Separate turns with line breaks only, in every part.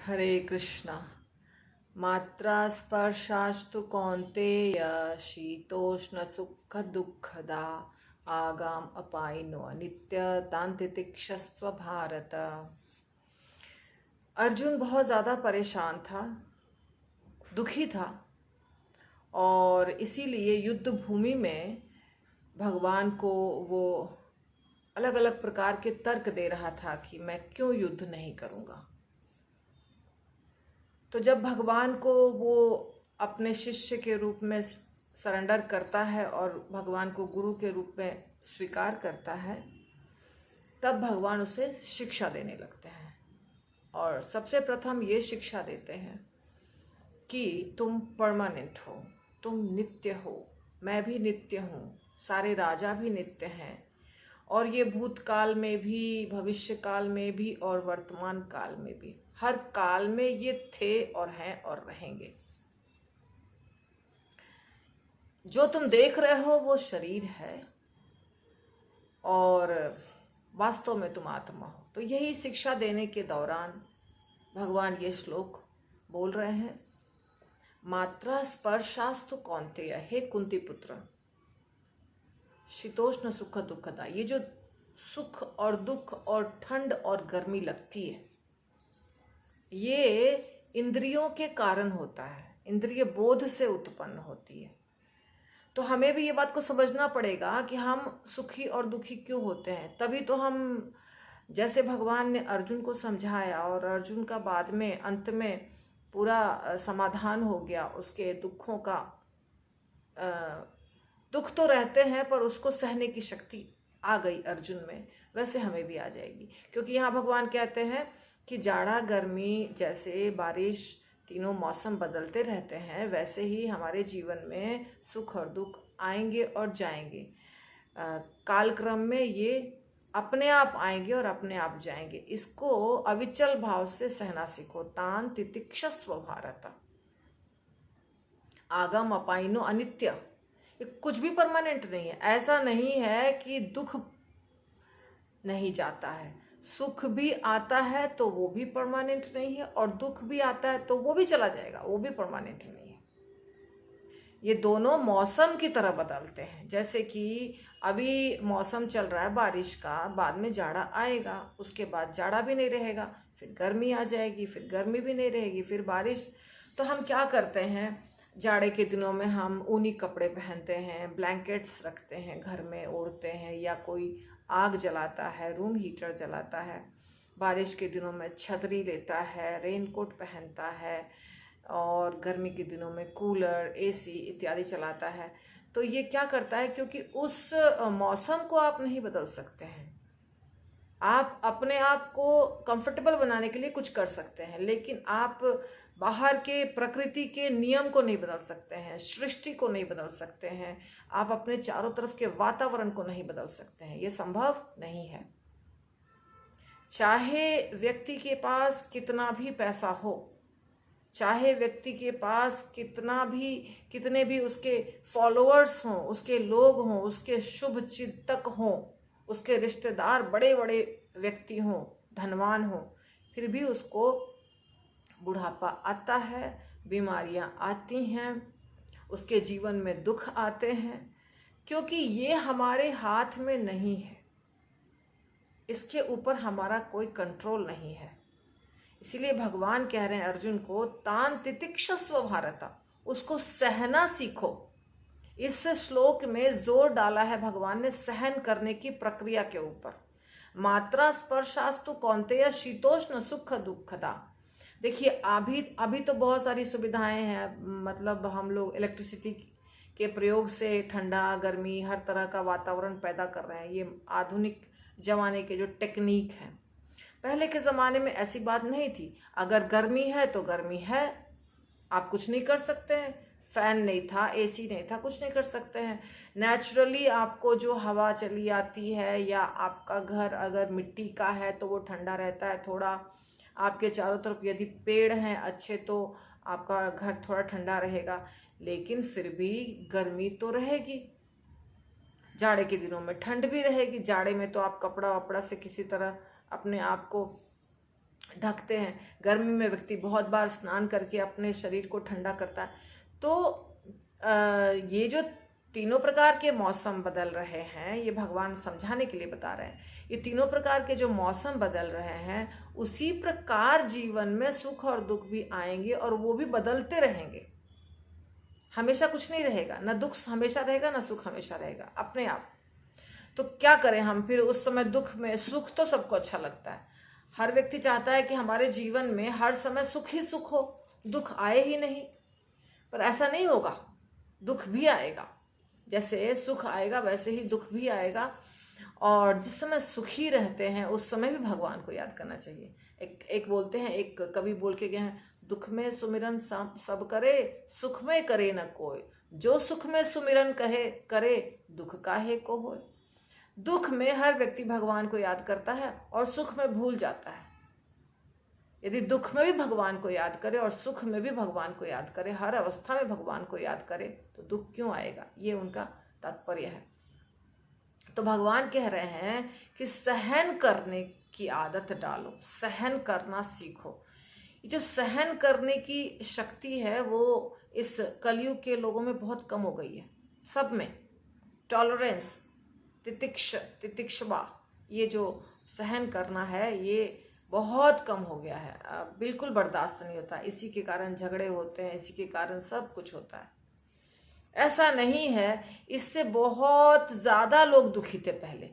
हरे कृष्णा। मात्रा स्पर्शास्तु कौन्तेय शीतोष्ण सुख दुःखदा आगाम अपाइनो अनित्य तांतितिक्षस्व भारत। अर्जुन बहुत ज़्यादा परेशान था, दुखी था और इसीलिए युद्ध भूमि में भगवान को वो अलग अलग प्रकार के तर्क दे रहा था कि मैं क्यों युद्ध नहीं करूँगा। तो जब भगवान को वो अपने शिष्य के रूप में सरेंडर करता है और भगवान को गुरु के रूप में स्वीकार करता है, तब भगवान उसे शिक्षा देने लगते हैं और सबसे प्रथम ये शिक्षा देते हैं कि तुम परमानेंट हो, तुम नित्य हो, मैं भी नित्य हूँ, सारे राजा भी नित्य हैं और ये भूतकाल में भी, भविष्य काल में भी और वर्तमान काल में भी, हर काल में ये थे और हैं और रहेंगे। जो तुम देख रहे हो वो शरीर है और वास्तव में तुम आत्मा हो। तो यही शिक्षा देने के दौरान भगवान ये श्लोक बोल रहे हैं, मात्रा स्पर्शास्तु कौन्तेय, हे कुंती पुत्र, शीतोष्ण सुख दुखदा, ये जो सुख और दुख और ठंड और गर्मी लगती है, ये इंद्रियों के कारण होता है, इंद्रिय बोध से उत्पन्न होती है। तो हमें भी ये बात को समझना पड़ेगा कि हम सुखी और दुखी क्यों होते हैं। तभी तो हम, जैसे भगवान ने अर्जुन को समझाया और अर्जुन का बाद में अंत में पूरा समाधान हो गया, उसके दुखों का, दुख तो रहते हैं पर उसको सहने की शक्ति आ गई अर्जुन में, वैसे हमें भी आ जाएगी। क्योंकि यहाँ भगवान कहते हैं कि जाड़ा गर्मी जैसे बारिश तीनों मौसम बदलते रहते हैं, वैसे ही हमारे जीवन में सुख और दुख आएंगे और जाएंगे। कालक्रम में ये अपने आप आएंगे और अपने आप जाएंगे। इसको अविचल भाव से सहना सीखो। तान तितिक्षस्व भारत, आगम अपाइनो अनित्य, ये कुछ भी परमानेंट नहीं है। ऐसा नहीं है कि दुख नहीं जाता है, सुख भी आता है तो वो भी परमानेंट नहीं है और दुख भी आता है तो वो भी चला जाएगा, वो भी परमानेंट नहीं है। ये दोनों मौसम की तरह बदलते हैं। जैसे कि अभी मौसम चल रहा है बारिश का, बाद में जाड़ा आएगा, उसके बाद जाड़ा भी नहीं रहेगा, फिर गर्मी आ जाएगी, फिर गर्मी भी नहीं रहेगी, फिर बारिश। तो हम क्या करते हैं, जाड़े के दिनों में हम ऊनी कपड़े पहनते हैं, ब्लैंकेट्स रखते हैं घर में, ओढ़ते हैं, या कोई आग जलाता है, रूम हीटर जलाता है। बारिश के दिनों में छतरी लेता है, रेनकोट पहनता है और गर्मी के दिनों में कूलर, एसी इत्यादि चलाता है। तो ये क्या करता है, क्योंकि उस मौसम को आप नहीं बदल सकते हैं। आप अपने आप को कंफर्टेबल बनाने के लिए कुछ कर सकते हैं, लेकिन आप बाहर के प्रकृति के नियम को नहीं बदल सकते हैं, सृष्टि को नहीं बदल सकते हैं, आप अपने चारों तरफ के वातावरण को नहीं बदल सकते हैं। ये संभव नहीं है। चाहे व्यक्ति के पास कितना भी पैसा हो, चाहे व्यक्ति के पास कितने भी उसके फॉलोअर्स हों, उसके लोग हों, उसके शुभ चिंतक हों, उसके रिश्तेदार बड़े बड़े व्यक्ति हों, धनवान हों, फिर भी उसको बुढ़ापा आता है, बीमारियां आती हैं, उसके जीवन में दुख आते हैं, क्योंकि ये हमारे हाथ में नहीं है। इसके ऊपर हमारा कोई कंट्रोल नहीं है। इसीलिए भगवान कह रहे हैं अर्जुन को, तान तितिक्षस्व भारत, उसको सहना सीखो। इस श्लोक में जोर डाला है भगवान ने सहन करने की प्रक्रिया के ऊपर। मात्रा स्पर्शास्तु कौन्तेय शीतोष्ण सुख दुखदा। देखिए अभी तो बहुत सारी सुविधाएं हैं, मतलब हम लोग इलेक्ट्रिसिटी के प्रयोग से ठंडा गर्मी हर तरह का वातावरण पैदा कर रहे हैं। ये आधुनिक जमाने के जो टेक्निक है। पहले के ज़माने में ऐसी बात नहीं थी। अगर गर्मी है तो गर्मी है, आप कुछ नहीं कर सकते हैं। फैन नहीं था, एसी नहीं था, कुछ नहीं कर सकते हैं। नेचुरली आपको जो हवा चली आती है, या आपका घर अगर मिट्टी का है तो वो ठंडा रहता है थोड़ा। आपके चारों तरफ यदि पेड़ हैं अच्छे तो आपका घर थोड़ा ठंडा रहेगा, लेकिन फिर भी गर्मी तो रहेगी। जाड़े के दिनों में ठंड भी रहेगी। जाड़े में तो आप कपड़ा वपड़ा से किसी तरह अपने आप को ढकते हैं। गर्मी में व्यक्ति बहुत बार स्नान करके अपने शरीर को ठंडा करता है। तो ये जो तीनों प्रकार के मौसम बदल रहे हैं, ये भगवान समझाने के लिए बता रहे हैं। ये तीनों प्रकार के जो मौसम बदल रहे हैं, उसी प्रकार जीवन में सुख और दुख भी आएंगे और वो भी बदलते रहेंगे। हमेशा कुछ नहीं रहेगा, ना दुख हमेशा रहेगा ना सुख हमेशा रहेगा अपने आप। तो क्या करें हम फिर उस समय दुख में? सुख तो सबको अच्छा लगता है, हर व्यक्ति चाहता है कि हमारे जीवन में हर समय सुख ही सुख हो, दुख आए ही नहीं। पर ऐसा नहीं होगा, दुख भी आएगा। जैसे सुख आएगा वैसे ही दुख भी आएगा। और जिस समय सुखी रहते हैं उस समय भी भगवान को याद करना चाहिए। एक बोलते हैं, एक कवि बोल के गए हैं, दुख में सुमिरन सब करे, सुख में करे न कोई। जो सुख में सुमिरन कहे करे, दुख काहे को होए। दुख में हर व्यक्ति भगवान को याद करता है और सुख में भूल जाता है। यदि दुख में भी भगवान को याद करे और सुख में भी भगवान को याद करे, हर अवस्था में भगवान को याद करे, तो दुख क्यों आएगा? ये उनका तात्पर्य है। तो भगवान कह रहे हैं कि सहन करने की आदत डालो, सहन करना सीखो। ये जो सहन करने की शक्ति है वो इस कलयुग के लोगों में बहुत कम हो गई है। सब में टॉलरेंस, तितिक्षवा, ये जो सहन करना है ये बहुत कम हो गया है। बिल्कुल बर्दाश्त नहीं होता। इसी के कारण झगड़े होते हैं, इसी के कारण सब कुछ होता है। ऐसा नहीं है, इससे बहुत ज़्यादा लोग दुखी थे पहले।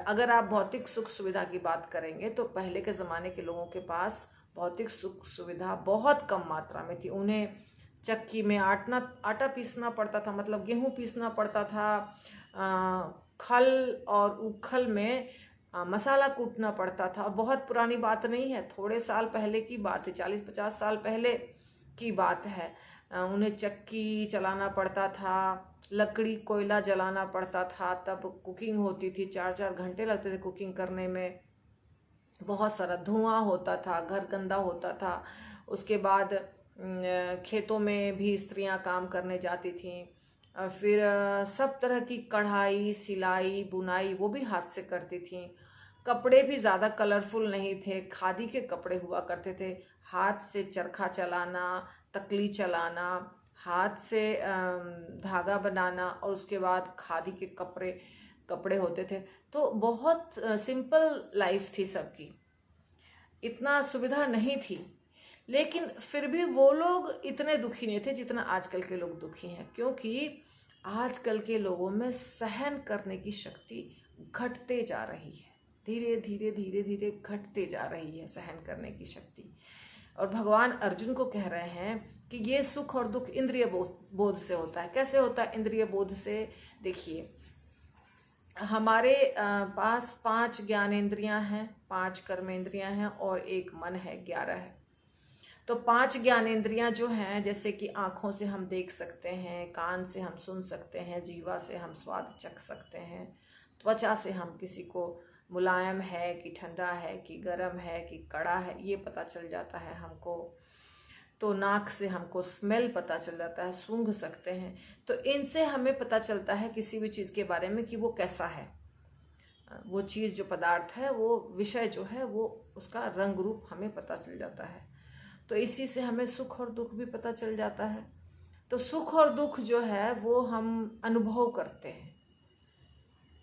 अगर आप भौतिक सुख सुविधा की बात करेंगे तो पहले के ज़माने के लोगों के पास भौतिक सुख सुविधा बहुत कम मात्रा में थी। उन्हें चक्की में आटा पीसना पड़ता था, मतलब गेहूँ पीसना पड़ता था, खल और उखल में मसाला कूटना पड़ता था। बहुत पुरानी बात नहीं है, थोड़े साल पहले की बात है, 40-50 साल पहले की बात है। उन्हें चक्की चलाना पड़ता था, लकड़ी कोयला जलाना पड़ता था, तब कुकिंग होती थी। 4-4 घंटे लगते थे कुकिंग करने में। बहुत सारा धुआं होता था, घर गंदा होता था। उसके बाद खेतों में भी स्त्रियां काम करने जाती थीं। फिर सब तरह की कढ़ाई, सिलाई, बुनाई वो भी हाथ से करती थीं। कपड़े भी ज़्यादा कलरफुल नहीं थे, खादी के कपड़े हुआ करते थे। हाथ से चरखा चलाना, तकली चलाना, हाथ से धागा बनाना, और उसके बाद खादी के कपड़े होते थे। तो बहुत सिंपल लाइफ थी सबकी, इतना सुविधा नहीं थी। लेकिन फिर भी वो लोग इतने दुखी नहीं थे जितना आजकल के लोग दुखी हैं, क्योंकि आजकल के लोगों में सहन करने की शक्ति घटते जा रही है। धीरे धीरे धीरे धीरे घटते जा रही है सहन करने की शक्ति। और भगवान अर्जुन को कह रहे हैं कि ये सुख और दुख इंद्रिय बोध से होता है। कैसे होता है इंद्रिय बोध से? देखिए, हमारे पास 5 ज्ञानेंद्रियां हैं, 5 कर्मेंद्रियां हैं और एक मन है, 11 है। तो 5 ज्ञानेंद्रियां जो हैं, जैसे कि आँखों से हम देख सकते हैं, कान से हम सुन सकते हैं, जीवा से हम स्वाद चख सकते हैं, त्वचा से हम किसी को मुलायम है कि ठंडा है कि गर्म है कि कड़ा है ये पता चल जाता है हमको। तो नाक से हमको स्मेल पता चल जाता है, सूंघ सकते हैं। तो इनसे हमें पता चलता है किसी भी चीज़ के बारे में कि वो कैसा है। वो चीज़ जो पदार्थ है, वो विषय जो है, वो उसका रंग रूप हमें पता चल जाता है। तो इसी से हमें सुख और दुख भी पता चल जाता है। तो सुख और दुख जो है वो हम अनुभव करते हैं,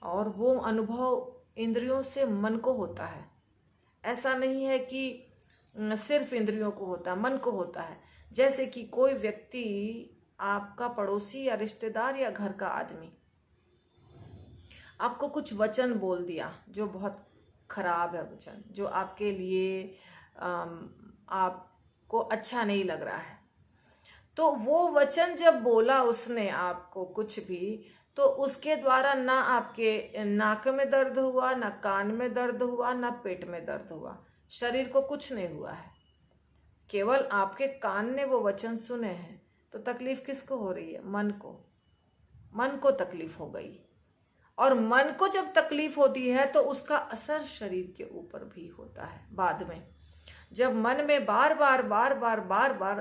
और वो अनुभव इंद्रियों से मन को होता है। ऐसा नहीं है कि सिर्फ इंद्रियों को होता है, मन को होता है। जैसे कि कोई व्यक्ति, आपका पड़ोसी या रिश्तेदार या घर का आदमी, आपको कुछ वचन बोल दिया जो बहुत खराब है, वचन जो आपके लिए आपको अच्छा नहीं लग रहा है। तो वो वचन जब बोला उसने आपको कुछ भी, तो उसके द्वारा ना आपके नाक में दर्द हुआ, ना कान में दर्द हुआ, ना पेट में दर्द हुआ, शरीर को कुछ नहीं हुआ है। केवल आपके कान ने वो वचन सुने हैं। तो तकलीफ किसको हो रही है? मन को। मन को तकलीफ हो गई। और मन को जब तकलीफ होती है तो उसका असर शरीर के ऊपर भी होता है बाद में। जब मन में बार बार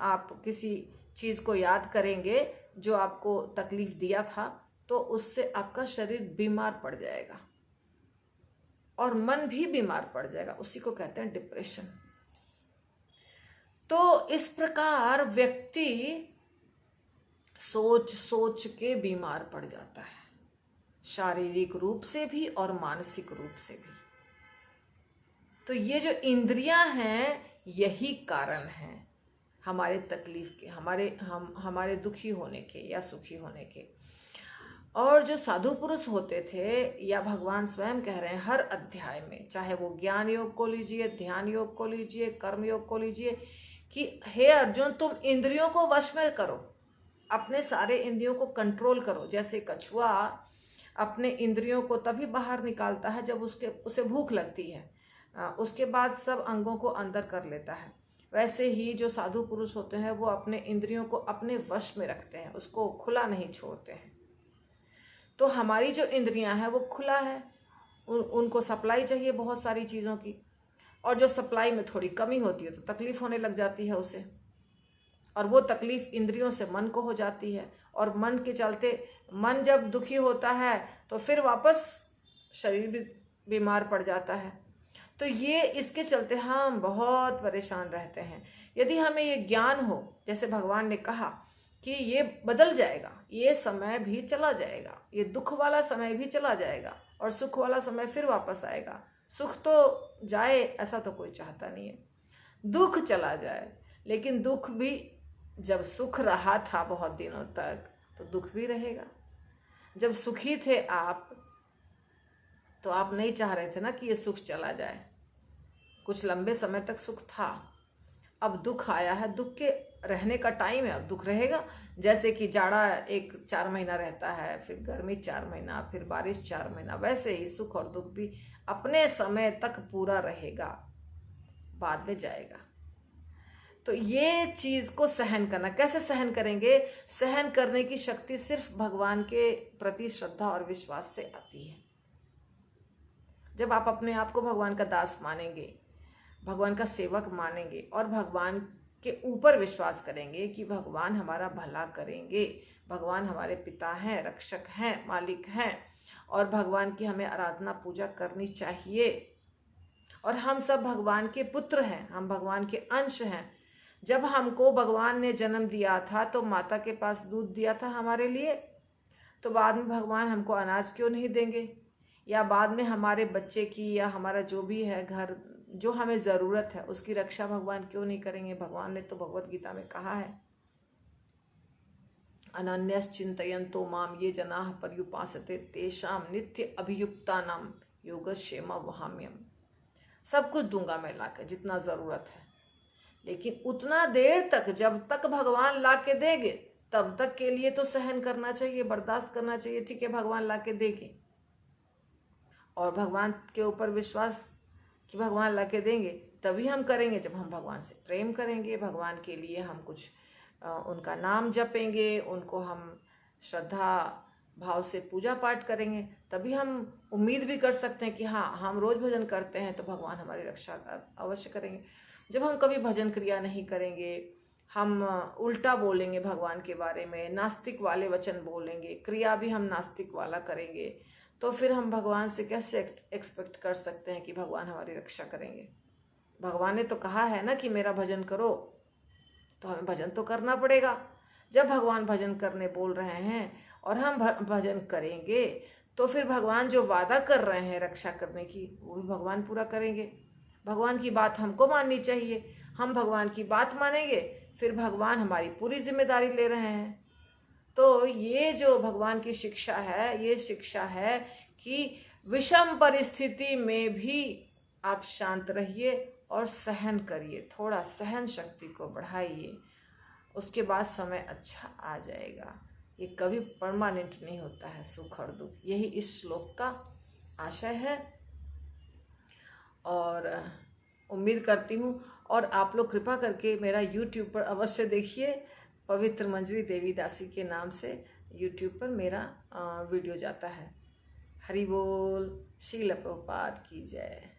आप किसी चीज़ को याद करेंगे जो आपको तकलीफ दिया था, तो उससे आपका शरीर बीमार पड़ जाएगा। और मन भी बीमार पड़ जाएगा, उसी को कहते हैं डिप्रेशन। तो इस प्रकार व्यक्ति सोच सोच के बीमार पड़ जाता है, शारीरिक रूप से भी और मानसिक रूप से भी। तो ये जो इंद्रियां हैं यही कारण है हमारे तकलीफ के, हमारे दुखी होने के या सुखी होने के। और जो साधु पुरुष होते थे, या भगवान स्वयं कह रहे हैं हर अध्याय में, चाहे वो ज्ञान योग को लीजिए, ध्यान योग को लीजिए, कर्म योग को लीजिए, कि हे अर्जुन तुम इंद्रियों को वश में करो, अपने सारे इंद्रियों को कंट्रोल करो। जैसे कछुआ अपने इंद्रियों को तभी बाहर निकालता है जब उसे भूख लगती है, उसके बाद सब अंगों को अंदर कर लेता है। वैसे ही जो साधु पुरुष होते हैं वो अपने इंद्रियों को अपने वश में रखते हैं, उसको खुला नहीं छोड़ते हैं। तो हमारी जो इंद्रियां हैं वो खुला है, उनको सप्लाई चाहिए बहुत सारी चीज़ों की, और जो सप्लाई में थोड़ी कमी होती है तो तकलीफ होने लग जाती है उसे, और वो तकलीफ इंद्रियों से मन को हो जाती है, और मन के चलते मन जब दुखी होता है तो फिर वापस शरीर भी बीमार पड़ जाता है। तो ये इसके चलते हम बहुत परेशान रहते हैं। यदि हमें ये ज्ञान हो, जैसे भगवान ने कहा कि ये बदल जाएगा, ये समय भी चला जाएगा, ये दुख वाला समय भी चला जाएगा और सुख वाला समय फिर वापस आएगा। सुख तो जाए ऐसा तो कोई चाहता नहीं है, दुख चला जाए, लेकिन दुख भी, जब सुख रहा था बहुत दिनों तक तो दुख भी रहेगा। जब सुखी थे आप तो आप नहीं चाह रहे थे ना कि ये सुख चला जाए, कुछ लंबे समय तक सुख था, अब दुख आया है, दुख के रहने का टाइम है, अब दुख रहेगा। जैसे कि जाड़ा 4 महीना रहता है, फिर गर्मी 4 महीना, फिर बारिश 4 महीना, वैसे ही सुख और दुख भी अपने समय तक पूरा रहेगा, बाद में जाएगा। तो ये चीज को सहन करना, कैसे सहन करेंगे? सहन करने की शक्ति सिर्फ भगवान के प्रति श्रद्धा और विश्वास से आती है। जब आप अपने आप को भगवान का दास मानेंगे, भगवान का सेवक मानेंगे और भगवान के ऊपर विश्वास करेंगे कि भगवान हमारा भला करेंगे, भगवान हमारे पिता हैं, रक्षक हैं, मालिक हैं, और भगवान की हमें आराधना पूजा करनी चाहिए, और हम सब भगवान के पुत्र हैं, हम भगवान के अंश हैं। जब हमको भगवान ने जन्म दिया था तो माता के पास दूध दिया था हमारे लिए, तो बाद में भगवान हमको अनाज क्यों नहीं देंगे? या बाद में हमारे बच्चे की या हमारा जो भी है घर, जो हमें ज़रूरत है उसकी रक्षा भगवान क्यों नहीं करेंगे? भगवान ने तो भगवत गीता में कहा है, अनन्यस चिंतयन्तो माम ये जनाः पर्युपासते तेषाम नित्य अभियुक्तानाम योगक्षेम वहाम्यम। सब कुछ दूंगा मैं लाके, जितना ज़रूरत है, लेकिन उतना देर तक जब तक भगवान ला के देंगे तब तक के लिए तो सहन करना चाहिए, बर्दाश्त करना चाहिए। ठीक है, भगवान ला के देंगे, और भगवान के ऊपर विश्वास कि भगवान ला के देंगे तभी हम करेंगे जब हम भगवान से प्रेम करेंगे, भगवान के लिए हम कुछ उनका नाम जपेंगे, उनको हम श्रद्धा भाव से पूजा पाठ करेंगे, तभी हम उम्मीद भी कर सकते हैं कि हाँ, हम रोज भजन करते हैं तो भगवान हमारी रक्षा अवश्य करेंगे। जब हम कभी भजन क्रिया नहीं करेंगे, हम उल्टा बोलेंगे भगवान के बारे में, नास्तिक वाले वचन बोलेंगे, क्रिया भी हम नास्तिक वाला करेंगे, तो फिर हम भगवान से कैसे एक्सपेक्ट कर सकते हैं कि भगवान हमारी रक्षा करेंगे? भगवान ने तो कहा है ना कि मेरा भजन करो, तो हमें भजन तो करना पड़ेगा। जब भगवान भजन करने बोल रहे हैं और हम भजन करेंगे तो फिर भगवान जो वादा कर रहे हैं रक्षा करने की, वो भी भगवान पूरा करेंगे। भगवान की बात हमको माननी चाहिए, हम भगवान की बात मानेंगे, फिर भगवान हमारी पूरी जिम्मेदारी ले रहे हैं। तो ये जो भगवान की शिक्षा है, ये शिक्षा है कि विषम परिस्थिति में भी आप शांत रहिए और सहन करिए, थोड़ा सहन शक्ति को बढ़ाइए, उसके बाद समय अच्छा आ जाएगा। ये कभी परमानेंट नहीं होता है सुख और दुख, यही इस श्लोक का आशय है। और उम्मीद करती हूँ, और आप लोग कृपा करके मेरा YouTube पर अवश्य देखिए, पवित्र मंजरी देवी दासी के नाम से YouTube पर मेरा वीडियो जाता है। हरि बोल, श्रील प्रभुपाद की जय।